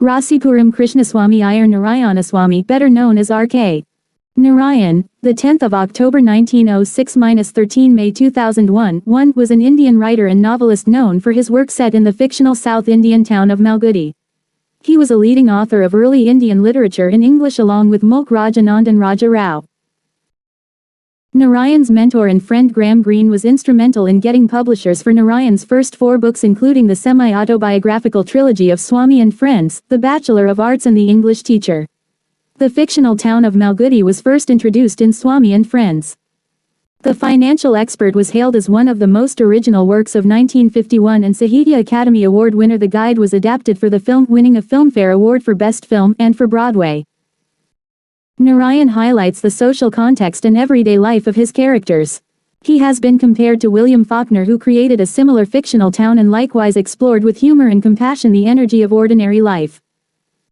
Rasipuram Krishnaswamy Iyer Narayanaswamy, better known as R.K. Narayan, the 10th of October 1906–13 May 2001, was an Indian writer and novelist known for his work set in the fictional South Indian town of Malgudi. He was a leading author of early Indian literature in English along with Mulk Raj Anand and Raja Rao. Narayan's mentor and friend Graham Greene was instrumental in getting publishers for Narayan's first 4 books, including the semi-autobiographical trilogy of Swami and Friends, The Bachelor of Arts and The English Teacher. The fictional town of Malgudi was first introduced in Swami and Friends. The Financial Expert was hailed as one of the most original works of 1951 and Sahitya Academy Award winner. The Guide was adapted for the film, winning a Filmfare Award for Best Film and for Broadway. Narayan highlights the social context and everyday life of his characters. He has been compared to William Faulkner, who created a similar fictional town and likewise explored with humor and compassion the energy of ordinary life.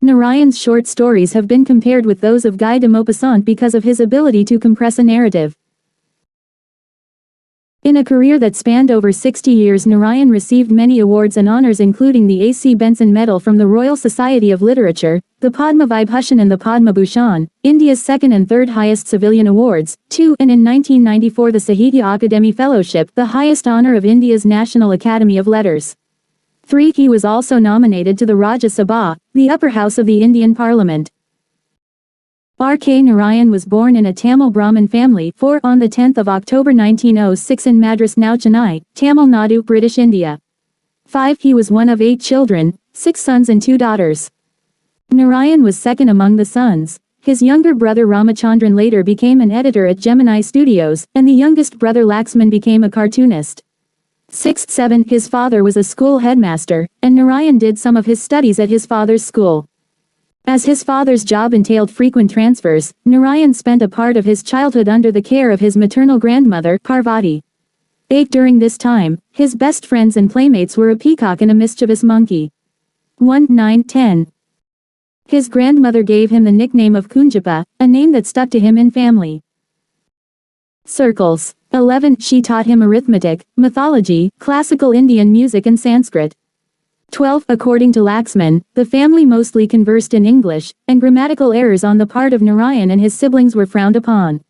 Narayan's short stories have been compared with those of Guy de Maupassant because of his ability to compress a narrative. In a career that spanned over 60 years, Narayan received many awards and honors, including the A.C. Benson Medal from the Royal Society of Literature, the Padma Vibhushan and the Padma Bhushan, India's second and third highest civilian awards, and in 1994 the Sahitya Akademi Fellowship, the highest honor of India's National Academy of Letters. 3. He was also nominated to the Rajya Sabha, the upper house of the Indian Parliament. R.K. Narayan was born in a Tamil Brahmin family on the 10th of October 1906 in Madras, now Chennai, Tamil Nadu, British India. 5. He was one of 8 children, 6 sons and 2 daughters. Narayan was second among the sons. His younger brother Ramachandran later became an editor at Gemini Studios, and the youngest brother Laxman became a cartoonist. 6. 7. His father was a school headmaster, and Narayan did some of his studies at his father's school. As his father's job entailed frequent transfers, Narayan spent a part of his childhood under the care of his maternal grandmother, Parvati. 8. During this time, his best friends and playmates were a peacock and a mischievous monkey. 1. 9. 10. His grandmother gave him the nickname of Kunjapa, a name that stuck to him in family circles. 11. She taught him arithmetic, mythology, classical Indian music and Sanskrit. 12. According to Laxman, the family mostly conversed in English, and grammatical errors on the part of Narayan and his siblings were frowned upon.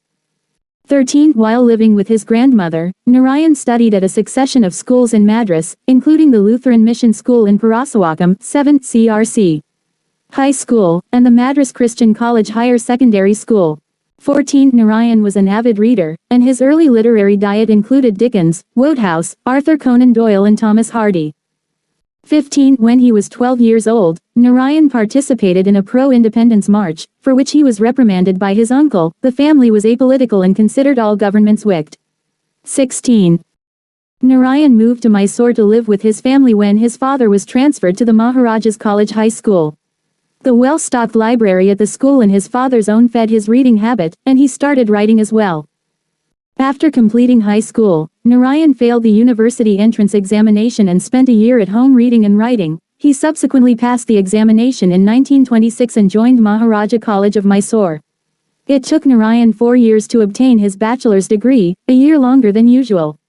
13. While living with his grandmother, Narayan studied at a succession of schools in Madras, including the Lutheran Mission School in Parasawakam, 7. CRC High School, and the Madras Christian College Higher Secondary School. 14. Narayan was an avid reader, and his early literary diet included Dickens, Wodehouse, Arthur Conan Doyle and Thomas Hardy. 15. When he was 12 years old, Narayan participated in a pro-independence march, for which he was reprimanded by his uncle. The family was apolitical and considered all governments wicked. 16. Narayan moved to Mysore to live with his family when his father was transferred to the Maharaja's College High School. The well-stocked library at the school and his father's own fed his reading habit, and he started writing as well. After completing high school, Narayan failed the university entrance examination and spent a year at home reading and writing. He subsequently passed the examination in 1926 and joined Maharaja College of Mysore. It took Narayan 4 years to obtain his bachelor's degree, a year longer than usual.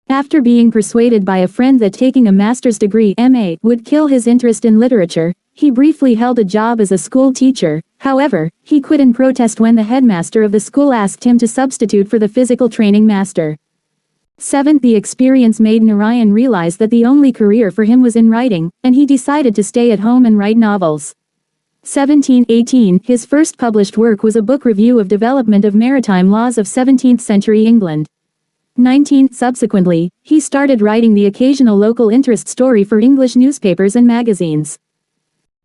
After being persuaded by a friend that taking a master's degree (MA) would kill his interest in literature, he briefly held a job as a school teacher. However, he quit in protest when the headmaster of the school asked him to substitute for the physical training master. 7. The experience made Narayan realize that the only career for him was in writing, and he decided to stay at home and write novels. 17. 18. His first published work was a book review of development of maritime laws of 17th century England. 19. Subsequently, he started writing the occasional local interest story for English newspapers and magazines.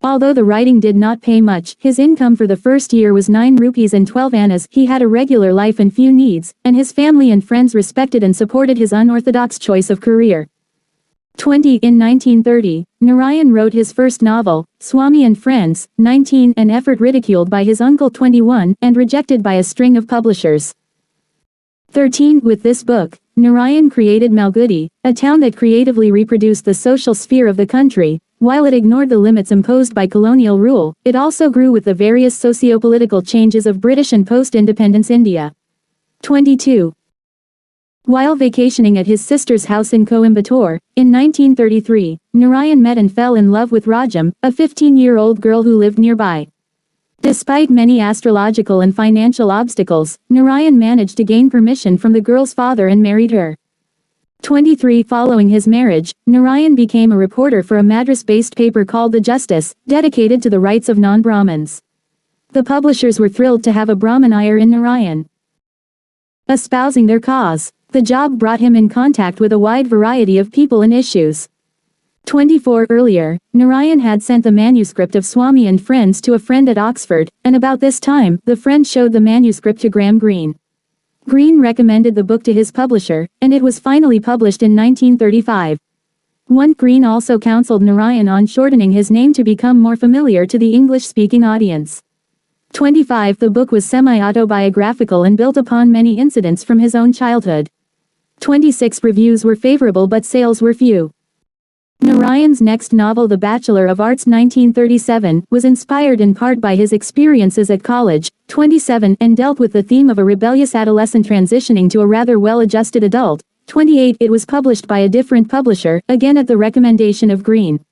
Although the writing did not pay much, his income for the first year was 9 rupees and 12 annas. He had a regular life and few needs, and his family and friends respected and supported his unorthodox choice of career. 20. In 1930, Narayan wrote his first novel, Swami and Friends. 19. An effort ridiculed by his uncle. 21. And rejected by a string of publishers. 13. With this book, Narayan created Malgudi, a town that creatively reproduced the social sphere of the country. While it ignored the limits imposed by colonial rule, it also grew with the various socio-political changes of British and post-independence India. 22. While vacationing at his sister's house in Coimbatore, in 1933, Narayan met and fell in love with Rajam, a 15-year-old girl who lived nearby. Despite many astrological and financial obstacles, Narayan managed to gain permission from the girl's father and married her. 23 Following his marriage, Narayan became a reporter for a Madras-based paper called The Justice, dedicated to the rights of non-Brahmins. The publishers were thrilled to have a Brahmaniyar in Narayan, espousing their cause. The job brought him in contact with a wide variety of people and issues. 24 Earlier, Narayan had sent the manuscript of Swami and Friends to a friend at Oxford, and about this time, the friend showed the manuscript to Graham Greene. Greene recommended the book to his publisher, and it was finally published in 1935. Greene also counseled Narayan on shortening his name to become more familiar to the English-speaking audience. 25 The book was semi-autobiographical and built upon many incidents from his own childhood. 26 Reviews were favorable but sales were few. Narayan's next novel The Bachelor of Arts 1937 was inspired in part by his experiences at college. 27 and dealt with the theme of a rebellious adolescent transitioning to a rather well-adjusted adult. 28 It was published by a different publisher, again at the recommendation of Greene.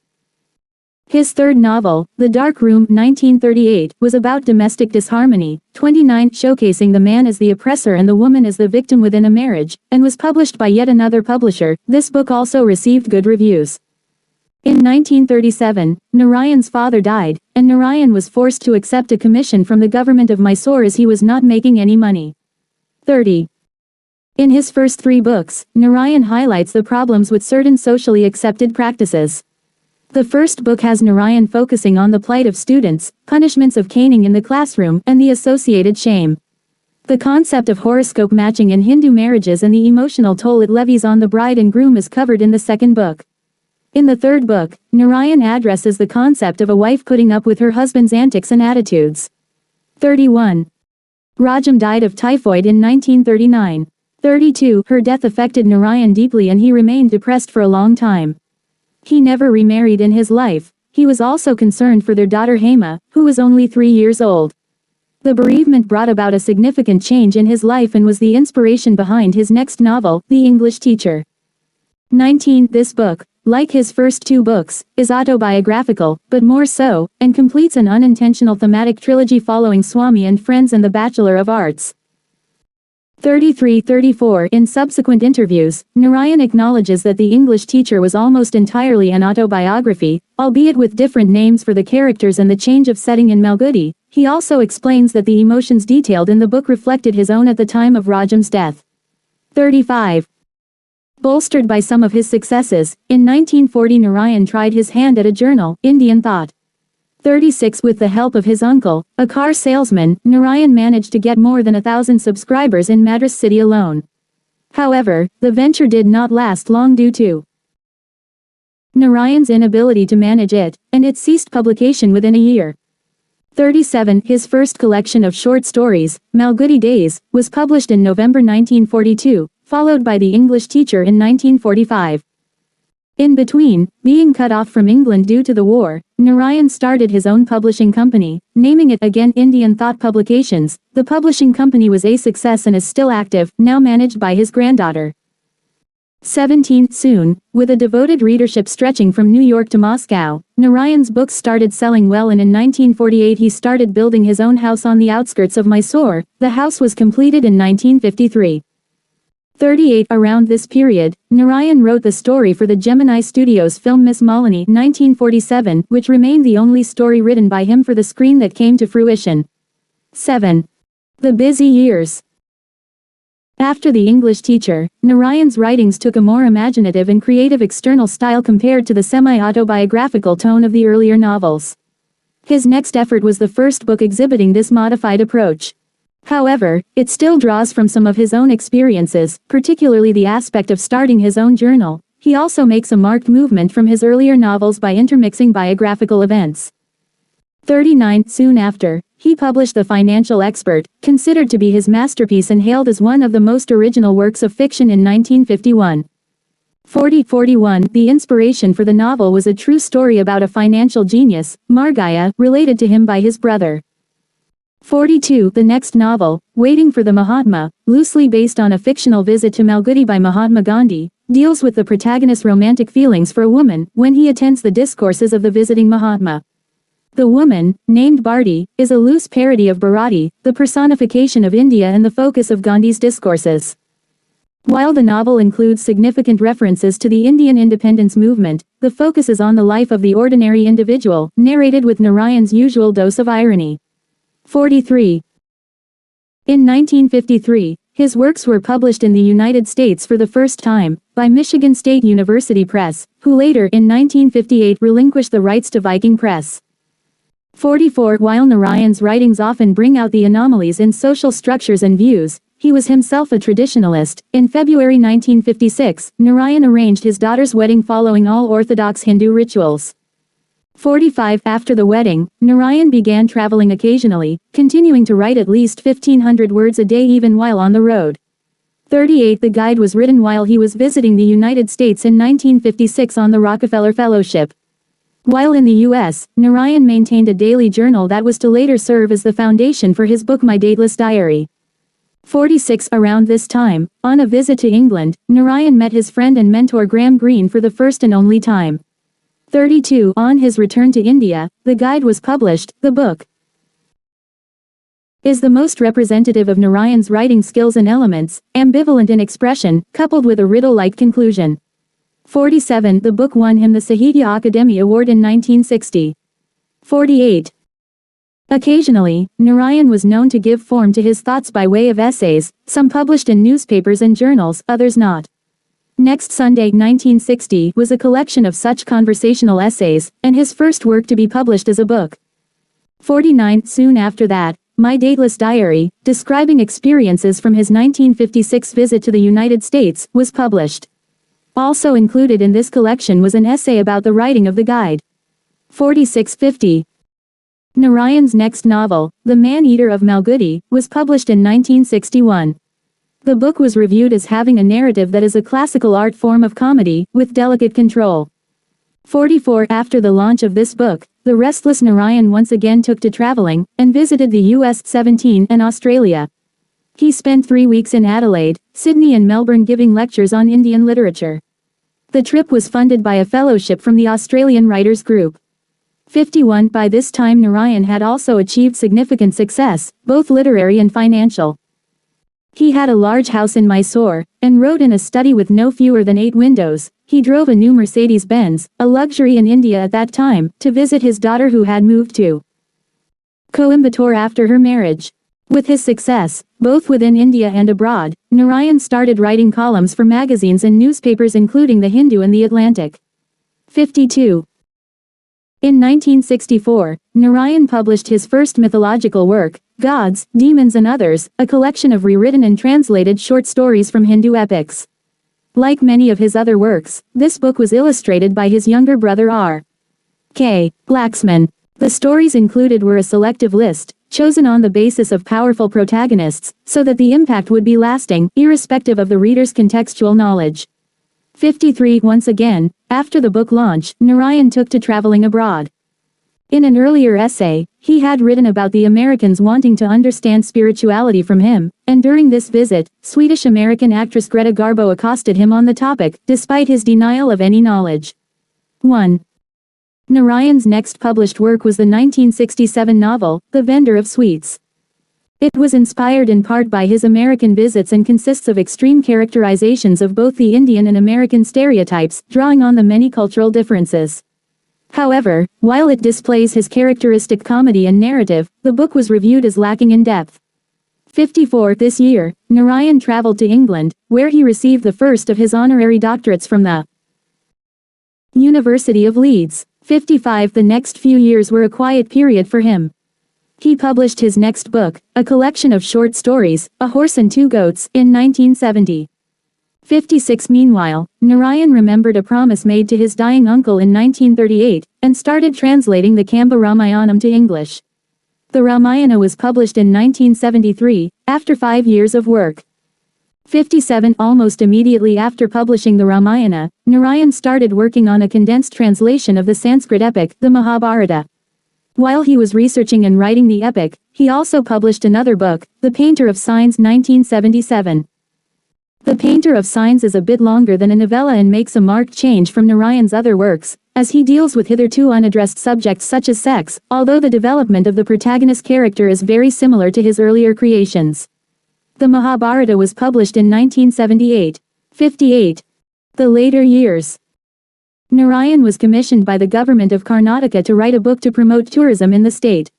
His third novel, The Dark Room 1938, was about domestic disharmony. 29 Showcasing the man as the oppressor and the woman as the victim within a marriage, and was published by yet another publisher. This book also received good reviews. In 1937, Narayan's father died, and Narayan was forced to accept a commission from the government of Mysore as he was not making any money. 30. In his first 3 books, Narayan highlights the problems with certain socially accepted practices. The first book has Narayan focusing on the plight of students, punishments of caning in the classroom, and the associated shame. The concept of horoscope matching in Hindu marriages and the emotional toll it levies on the bride and groom is covered in the second book. In the third book, Narayan addresses the concept of a wife putting up with her husband's antics and attitudes. 31. Rajam died of typhoid in 1939. 32. Her death affected Narayan deeply and he remained depressed for a long time. He never remarried in his life. He was also concerned for their daughter Hema, who was only 3 years old. The bereavement brought about a significant change in his life and was the inspiration behind his next novel, The English Teacher. 19. This book, like his first 2 books, is autobiographical, but more so, and completes an unintentional thematic trilogy following Swami and Friends and The Bachelor of Arts. 33-34 In subsequent interviews, Narayan acknowledges that The English Teacher was almost entirely an autobiography, albeit with different names for the characters and the change of setting in Malgudi. He also explains that the emotions detailed in the book reflected his own at the time of Rajam's death. 35. Bolstered by some of his successes, in 1940 Narayan tried his hand at a journal, Indian Thought. 36 With the help of his uncle, a car salesman, Narayan managed to get more than 1,000 subscribers in Madras city alone. However, the venture did not last long due to Narayan's inability to manage it, and it ceased publication within a year. 37 His first collection of short stories, Malgudi Days, was published in November 1942, followed by The English Teacher in 1945. In between, being cut off from England due to the war, Narayan started his own publishing company, naming it again Indian Thought Publications. The publishing company was a success and is still active, now managed by his granddaughter. 17 Soon, with a devoted readership stretching from New York to Moscow, Narayan's books started selling well and in 1948 he started building his own house on the outskirts of Mysore. The house was completed in 1953. 38 Around this period, Narayan wrote the story for the Gemini Studios film Miss Malini 1947, which remained the only story written by him for the screen that came to fruition. 7. The Busy Years. After The English Teacher, Narayan's writings took a more imaginative and creative external style compared to the semi-autobiographical tone of the earlier novels. His next effort was the first book exhibiting this modified approach. However, it still draws from some of his own experiences, particularly the aspect of starting his own journal. He also makes a marked movement from his earlier novels by intermixing biographical events. 39 Soon after, he published The Financial Expert, considered to be his masterpiece and hailed as one of the most original works of fiction in 1951. 41 The inspiration for the novel was a true story about a financial genius, Margaya, related to him by his brother. 42. The next novel, Waiting for the Mahatma, loosely based on a fictional visit to Malgudi by Mahatma Gandhi, deals with the protagonist's romantic feelings for a woman when he attends the discourses of the visiting Mahatma. The woman, named Bharti, is a loose parody of Bharati, the personification of India and the focus of Gandhi's discourses. While the novel includes significant references to the Indian independence movement, the focus is on the life of the ordinary individual, narrated with Narayan's usual dose of irony. 43. In 1953, his works were published in the United States for the first time, by Michigan State University Press, who later in 1958 relinquished the rights to Viking Press. 44. While Narayan's writings often bring out the anomalies in social structures and views, he was himself a traditionalist. In February 1956, Narayan arranged his daughter's wedding following all orthodox Hindu rituals. 45. After the wedding, Narayan began traveling occasionally, continuing to write at least 1,500 words a day even while on the road. 38. The guide was written while he was visiting the United States in 1956 on the Rockefeller Fellowship. While in the U.S., Narayan maintained a daily journal that was to later serve as the foundation for his book My Dateless Diary. 46. Around this time, on a visit to England, Narayan met his friend and mentor Graham Greene for the first and only time. 32. On his return to India, the guide was published. The book is the most representative of Narayan's writing skills and elements, ambivalent in expression, coupled with a riddle-like conclusion. 47. The book won him the Sahitya Akademi Award in 1960. 48. Occasionally, Narayan was known to give form to his thoughts by way of essays, some published in newspapers and journals, others not. Next Sunday, 1960, was a collection of such conversational essays, and his first work to be published as a book. 49. Soon after that, My Dateless Diary, describing experiences from his 1956 visit to the United States, was published. Also included in this collection was an essay about the writing of the guide. 46. Narayan's next novel, The Man-Eater of Malgudi, was published in 1961. The book was reviewed as having a narrative that is a classical art form of comedy, with delicate control. 44. After the launch of this book, the restless Narayan once again took to traveling, and visited the US, 17, and Australia. He spent 3 weeks in Adelaide, Sydney and Melbourne giving lectures on Indian literature. The trip was funded by a fellowship from the Australian Writers Group. 51. By this time Narayan had also achieved significant success, both literary and financial. He had a large house in Mysore, and wrote in a study with no fewer than 8 windows. He drove a new Mercedes-Benz, a luxury in India at that time, to visit his daughter who had moved to Coimbatore after her marriage. With his success, both within India and abroad, Narayan started writing columns for magazines and newspapers including The Hindu and The Atlantic. 52. In 1964, Narayan published his first mythological work, Gods, Demons and Others, a collection of rewritten and translated short stories from Hindu epics. Like many of his other works, this book was illustrated by his younger brother R. K. Laxman. The stories included were a selective list, chosen on the basis of powerful protagonists, so that the impact would be lasting, irrespective of the reader's contextual knowledge. 53. Once again, after the book launch, Narayan took to traveling abroad. In an earlier essay, he had written about the Americans wanting to understand spirituality from him, and during this visit, Swedish-American actress Greta Garbo accosted him on the topic, despite his denial of any knowledge. 1. Narayan's next published work was the 1967 novel, The Vendor of Sweets. It was inspired in part by his American visits and consists of extreme characterizations of both the Indian and American stereotypes, drawing on the many cultural differences. However, while it displays his characteristic comedy and narrative, the book was reviewed as lacking in depth. 54. This year, Narayan traveled to England, where he received the first of his honorary doctorates from the University of Leeds. 55. The next few years were a quiet period for him. He published his next book, a collection of short stories, A Horse and Two Goats, in 1970. 56. Meanwhile, Narayan remembered a promise made to his dying uncle in 1938, and started translating the Kamba Ramayanam to English. The Ramayana was published in 1973, after 5 years of work. 57. Almost immediately after publishing the Ramayana, Narayan started working on a condensed translation of the Sanskrit epic, the Mahabharata. While he was researching and writing the epic, he also published another book, The Painter of Signs 1977. The Painter of Signs is a bit longer than a novella and makes a marked change from Narayan's other works, as he deals with hitherto unaddressed subjects such as sex, although the development of the protagonist character is very similar to his earlier creations. The Mahabharata was published in 1978. 58. The later years. Narayan was commissioned by the government of Karnataka to write a book to promote tourism in the state.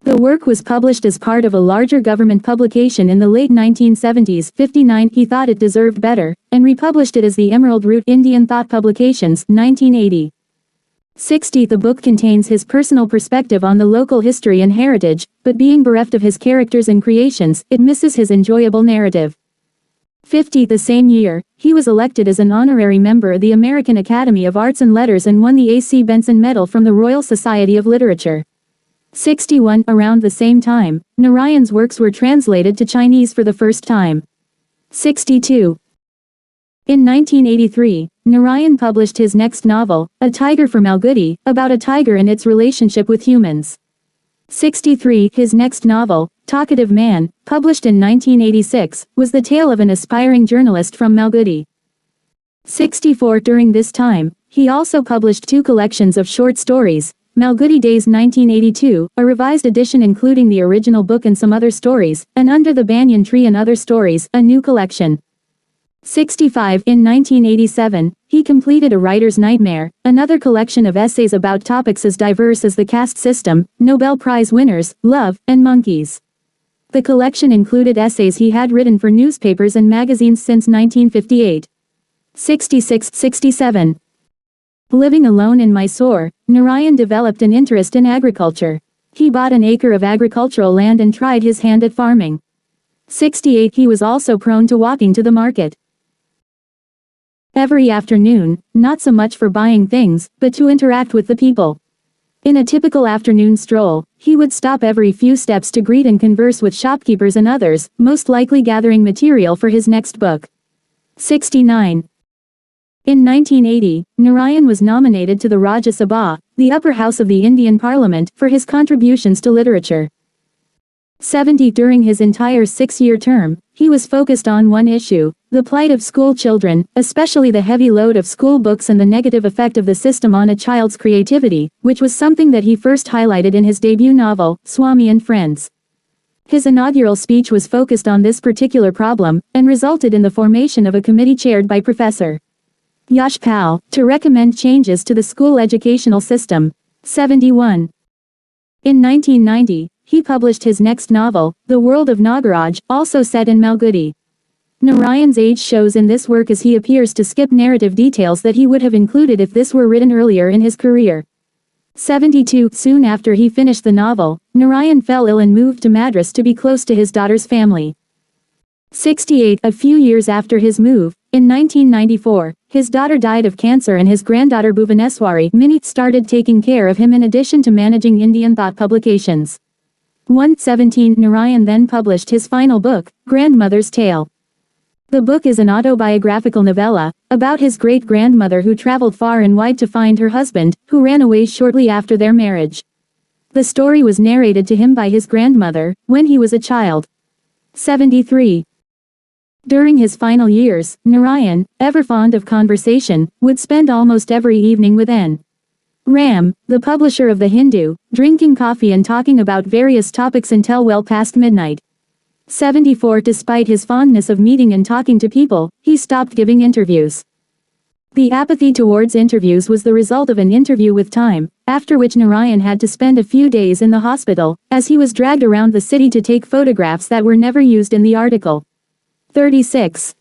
The work was published as part of a larger government publication in the late 1970s. 59. He thought it deserved better, and republished it as the Emerald Root Indian Thought Publications, 1980. 60. The book contains his personal perspective on the local history and heritage, but being bereft of his characters and creations, it misses his enjoyable narrative. 50. The same year, he was elected as an honorary member of the American Academy of Arts and Letters and won the A.C. Benson Medal from the Royal Society of Literature. 61. Around the same time, Narayan's works were translated to Chinese for the first time. 62. In 1983, Narayan published his next novel, A Tiger for Malgudi, about a tiger and its relationship with humans. 63. His next novel, Talkative Man, published in 1986, was the tale of an aspiring journalist from Malgudi. 64. During this time, he also published two collections of short stories, Malgudi Days 1982, a revised edition including the original book and some other stories, and Under the Banyan Tree and Other Stories, a new collection. 65. In 1987, he completed A Writer's Nightmare, another collection of essays about topics as diverse as the caste system, Nobel Prize winners, love, and monkeys. The collection included essays he had written for newspapers and magazines since 1958. 66-67. Living alone in Mysore, Narayan developed an interest in agriculture. He bought an acre of agricultural land and tried his hand at farming. 68. He was also prone to walking to the market every afternoon, not so much for buying things, but to interact with the people. In a typical afternoon stroll, he would stop every few steps to greet and converse with shopkeepers and others, most likely gathering material for his next book. 69. In 1980, Narayan was nominated to the Rajya Sabha, the upper house of the Indian Parliament, for his contributions to literature. 70. During his entire six-year term, he was focused on one issue, the plight of school children, especially the heavy load of school books and the negative effect of the system on a child's creativity, which was something that he first highlighted in his debut novel, Swami and Friends. His inaugural speech was focused on this particular problem, and resulted in the formation of a committee chaired by Professor Yash Pal, to recommend changes to the school educational system. 71. In 1990, he published his next novel, The World of Nagaraj, also set in Malgudi. Narayan's age shows in this work as he appears to skip narrative details that he would have included if this were written earlier in his career. 72. Soon after he finished the novel, Narayan fell ill and moved to Madras to be close to his daughter's family. 68. A few years after his move, in 1994, his daughter died of cancer and his granddaughter Bhuvaneswari Mini started taking care of him in addition to managing Indian Thought Publications. 117. Narayan then published his final book, Grandmother's Tale. The book is an autobiographical novella, about his great-grandmother who traveled far and wide to find her husband, who ran away shortly after their marriage. The story was narrated to him by his grandmother, when he was a child. 73. During his final years, Narayan, ever fond of conversation, would spend almost every evening with N. Ram, the publisher of The Hindu, drinking coffee and talking about various topics until well past midnight. 74. Despite his fondness of meeting and talking to people, he stopped giving interviews. The apathy towards interviews was the result of an interview with Time, after which Narayan had to spend a few days in the hospital, as he was dragged around the city to take photographs that were never used in the article. 36.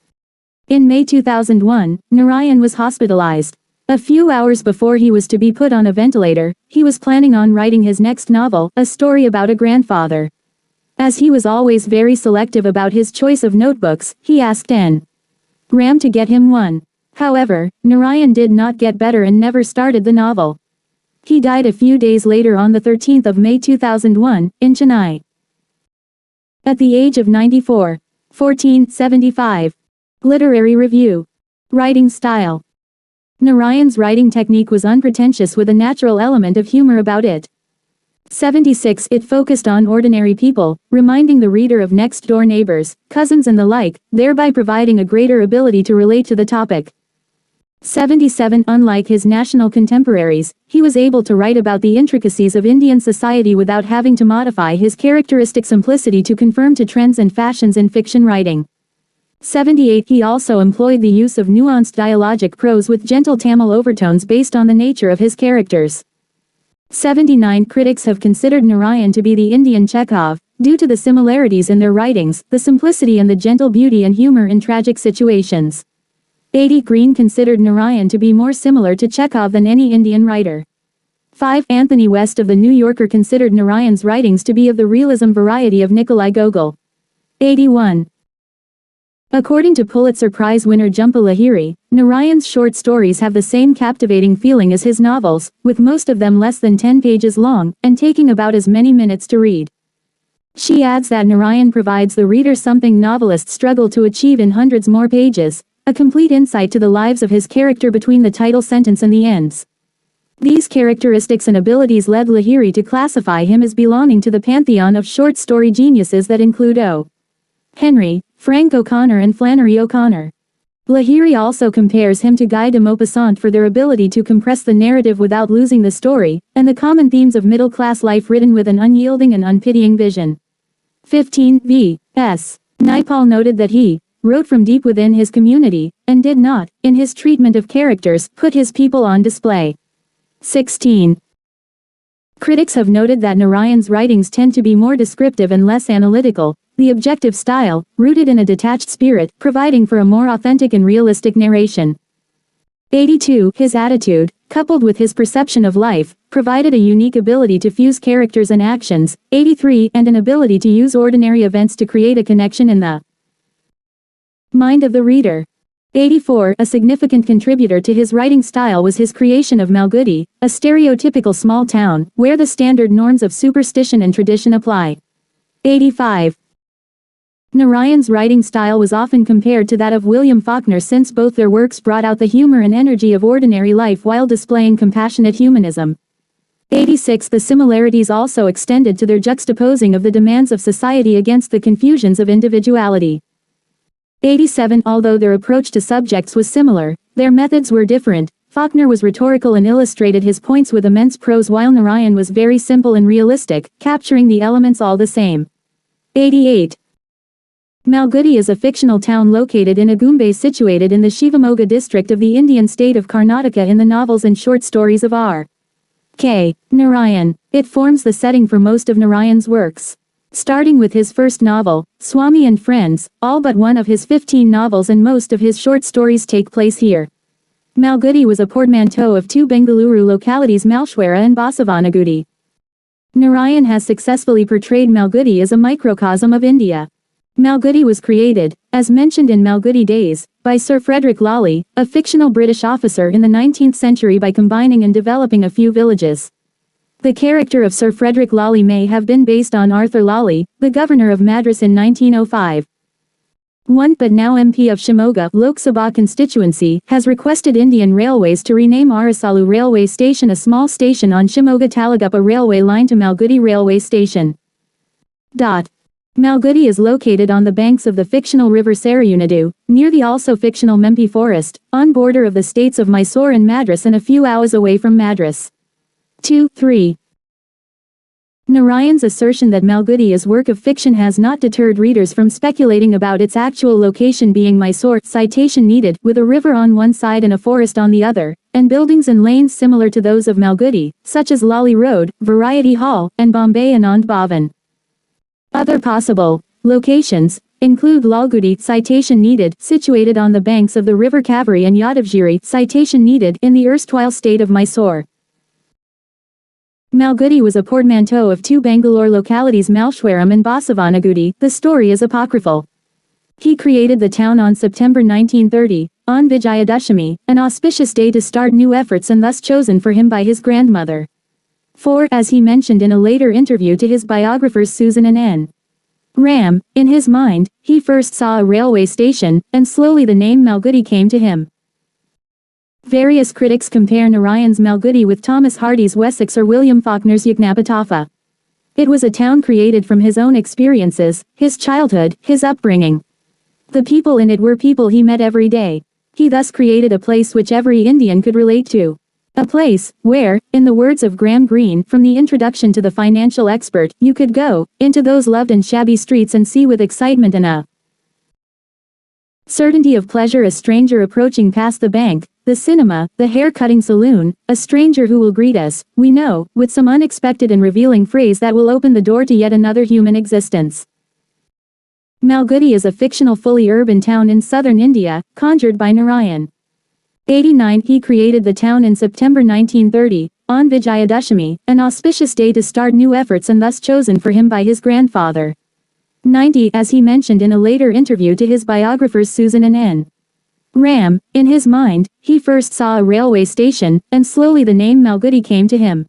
In May 2001, Narayan was hospitalized. A few hours before he was to be put on a ventilator, he was planning on writing his next novel, a story about a grandfather. As he was always very selective about his choice of notebooks, he asked N. Ram to get him one. However, Narayan did not get better and never started the novel. He died a few days later on the 13th of May 2001, in Chennai. At the age of 94. 1475. Literary review. Writing style. Narayan's writing technique was unpretentious with a natural element of humor about it. 76. It focused on ordinary people, reminding the reader of next-door neighbors, cousins and the like, thereby providing a greater ability to relate to the topic. 77. Unlike his national contemporaries, he was able to write about the intricacies of Indian society without having to modify his characteristic simplicity to conform to trends and fashions in fiction writing. 78. He also employed the use of nuanced dialogic prose with gentle Tamil overtones based on the nature of his characters. 79. Critics have considered Narayan to be the Indian Chekhov, due to the similarities in their writings, the simplicity and the gentle beauty and humor in tragic situations. 80. Green considered Narayan to be more similar to Chekhov than any Indian writer. 5. Anthony West of The New Yorker considered Narayan's writings to be of the realism variety of Nikolai Gogol. 81. According to Pulitzer Prize winner Jhumpa Lahiri, Narayan's short stories have the same captivating feeling as his novels, with most of them less than 10 pages long, and taking about as many minutes to read. She adds that Narayan provides the reader something novelists struggle to achieve in hundreds more pages, a complete insight to the lives of his character between the title sentence and the ends. These characteristics and abilities led Lahiri to classify him as belonging to the pantheon of short story geniuses that include O. Henry, Frank O'Connor and Flannery O'Connor. Lahiri also compares him to Guy de Maupassant for their ability to compress the narrative without losing the story, and the common themes of middle-class life written with an unyielding and unpitying vision. 15. V. S. Naipaul noted that he wrote from deep within his community, and did not, in his treatment of characters, put his people on display. 16. Critics have noted that Narayan's writings tend to be more descriptive and less analytical, the objective style, rooted in a detached spirit, providing for a more authentic and realistic narration. 82. His attitude, coupled with his perception of life, provided a unique ability to fuse characters and actions. 83. And an ability to use ordinary events to create a connection in the mind of the reader. 84. A significant contributor to his writing style was his creation of Malgudi, a stereotypical small town, where the standard norms of superstition and tradition apply. 85. Narayan's writing style was often compared to that of William Faulkner since both their works brought out the humor and energy of ordinary life while displaying compassionate humanism. 86. The similarities also extended to their juxtaposing of the demands of society against the confusions of individuality. 87. Although their approach to subjects was similar, their methods were different. Faulkner was rhetorical and illustrated his points with immense prose while Narayan was very simple and realistic, capturing the elements all the same. 88. Malgudi is a fictional town located in Agumbe situated in the Shivamogga district of the Indian state of Karnataka in the novels and short stories of R. K. Narayan. It forms the setting for most of Narayan's works. Starting with his first novel, Swami and Friends, all but one of his 15 novels and most of his short stories take place here. Malgudi was a portmanteau of two Bengaluru localities Malshwara and Basavanagudi. Narayan has successfully portrayed Malgudi as a microcosm of India. Malgudi was created, as mentioned in Malgudi Days, by Sir Frederick Lawley, a fictional British officer in the 19th century by combining and developing a few villages. The character of Sir Frederick Lawley may have been based on Arthur Lawley, the governor of Madras in 1905. But now MP of Shimoga Lok Sabha constituency has requested Indian Railways to rename Arasalu Railway Station, a small station on Shimoga-Talaguppa railway line, to Malgudi Railway Station. Malgudi is located on the banks of the fictional river Sarayunadu, near the also fictional Mempi forest, on border of the states of Mysore and Madras and a few hours away from Madras. 3. Narayan's assertion that Malgudi is work of fiction has not deterred readers from speculating about its actual location being Mysore, citation needed, with a river on one side and a forest on the other, and buildings and lanes similar to those of Malgudi, such as Lali Road, Variety Hall, and Bombay Anand Bhavan. Other possible locations include Lalgudi, citation needed, situated on the banks of the river Kaveri, and Yadavgiri, citation needed, in the erstwhile state of Mysore. Malgudi was a portmanteau of two Bangalore localities Malshwaram and Basavanagudi. The story is apocryphal. He created the town on September 1930, on Vijayadashami, an auspicious day to start new efforts and thus chosen for him by his grandmother. 4. As he mentioned in a later interview to his biographers Susan and N. Ram, in his mind, he first saw a railway station, and slowly the name Malgudi came to him. Various critics compare Narayan's Malgudi with Thomas Hardy's Wessex or William Faulkner's Yajnapattappa. It was a town created from his own experiences, his childhood, his upbringing. The people in it were people he met every day. He thus created a place which every Indian could relate to. A place where, in the words of Graham Greene from the introduction to The Financial Expert, you could go into those loved and shabby streets and see with excitement and a certainty of pleasure a stranger approaching past the bank, the cinema, the hair-cutting saloon, a stranger who will greet us, we know, with some unexpected and revealing phrase that will open the door to yet another human existence. Malgudi is a fictional fully urban town in southern India, conjured by Narayan. 89 He created the town in September 1930, on Vijayadashami, an auspicious day to start new efforts and thus chosen for him by his grandfather. 90 As he mentioned in a later interview to his biographers Susan and N. Ram, in his mind, he first saw a railway station, and slowly the name Malgudi came to him.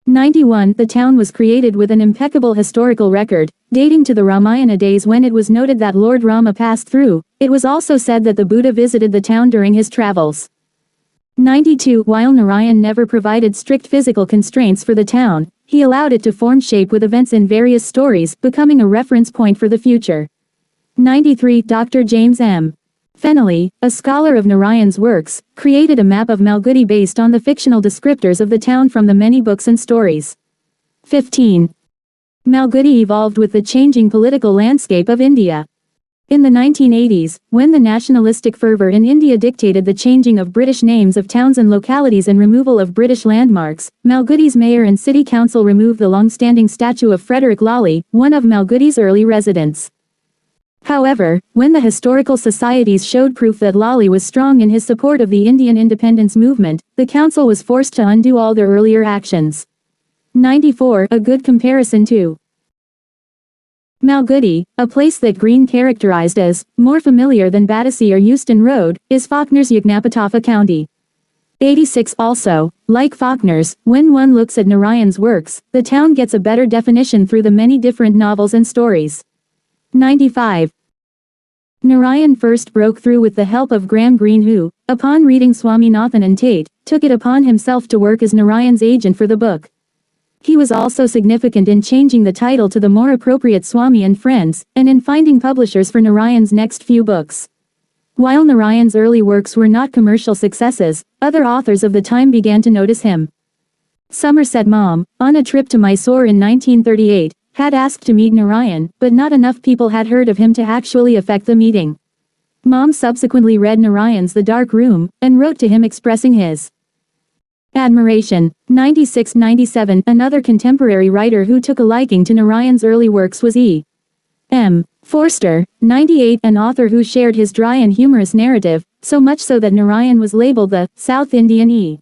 91 The town was created with an impeccable historical record, dating to the Ramayana days when it was noted that Lord Rama passed through. It was also said that the Buddha visited the town during his travels. 92 While Narayan never provided strict physical constraints for the town, he allowed it to form shape with events in various stories, becoming a reference point for the future. 93 Dr. James M. Fennelly, a scholar of Narayan's works, created a map of Malgudi based on the fictional descriptors of the town from the many books and stories. 15. Malgudi evolved with the changing political landscape of India. In the 1980s, when the nationalistic fervor in India dictated the changing of British names of towns and localities and removal of British landmarks, Malgudi's mayor and city council removed the long-standing statue of Frederick Lawley, one of Malgudi's early residents. However, when the historical societies showed proof that Lawley was strong in his support of the Indian independence movement, the council was forced to undo all their earlier actions. 94 A good comparison to Malgudi, a place that Greene characterized as more familiar than Battersea or Euston Road, is Faulkner's Ygnapatawpha County. 86 Also, like Faulkner's, when one looks at Narayan's works, the town gets a better definition through the many different novels and stories. 95. Narayan first broke through with the help of Graham Greene who, upon reading Swaminathan and Tate, took it upon himself to work as Narayan's agent for the book. He was also significant in changing the title to the more appropriate Swami and Friends, and in finding publishers for Narayan's next few books. While Narayan's early works were not commercial successes, other authors of the time began to notice him. Somerset Maugham, on a trip to Mysore in 1938, had asked to meet Narayan, but not enough people had heard of him to actually affect the meeting. Maugham subsequently read Narayan's The Dark Room, and wrote to him expressing his admiration. 96-97 Another contemporary writer who took a liking to Narayan's early works was E. M. Forster, 98 An author who shared his dry and humorous narrative, so much so that Narayan was labeled the South Indian E.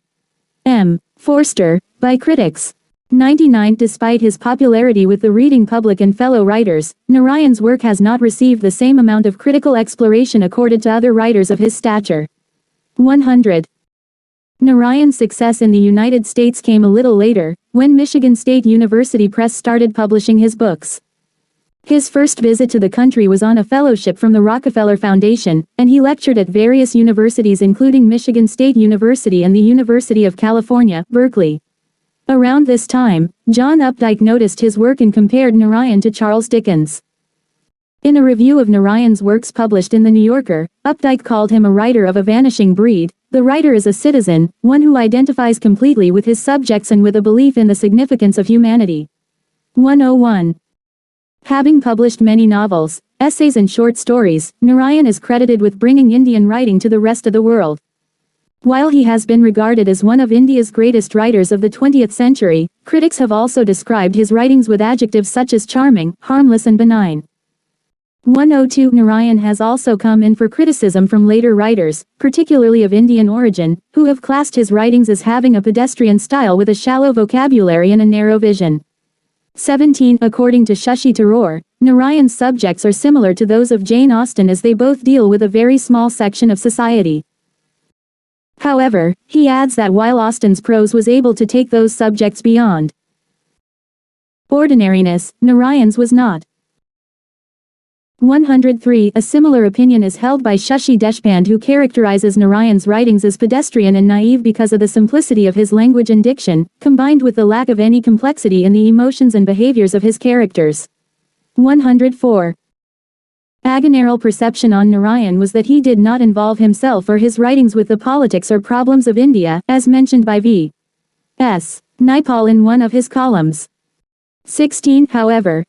M. Forster by critics. 99 Despite his popularity with the reading public and fellow writers, Narayan's work has not received the same amount of critical exploration accorded to other writers of his stature. 100. Narayan's success in the United States came a little later, when Michigan State University Press started publishing his books. His first visit to the country was on a fellowship from the Rockefeller Foundation, and he lectured at various universities including Michigan State University and the University of California, Berkeley. Around this time, John Updike noticed his work and compared Narayan to Charles Dickens. In a review of Narayan's works published in The New Yorker, Updike called him a writer of a vanishing breed. The writer is a citizen, one who identifies completely with his subjects and with a belief in the significance of humanity. 101. Having published many novels, essays and short stories, Narayan is credited with bringing Indian writing to the rest of the world. While he has been regarded as one of India's greatest writers of the 20th century, critics have also described his writings with adjectives such as charming, harmless and benign. 102 Narayan has also come in for criticism from later writers, particularly of Indian origin, who have classed his writings as having a pedestrian style with a shallow vocabulary and a narrow vision. 17 According to Shashi Tharoor, Narayan's subjects are similar to those of Jane Austen as they both deal with a very small section of society. However, he adds that while Austen's prose was able to take those subjects beyond ordinariness, Narayan's was not. 103. A similar opinion is held by Shashi Deshpande, who characterizes Narayan's writings as pedestrian and naive because of the simplicity of his language and diction, combined with the lack of any complexity in the emotions and behaviors of his characters. 104. A general perception on Narayan was that he did not involve himself or his writings with the politics or problems of India, as mentioned by V.S. Naipaul in one of his columns. 16. However,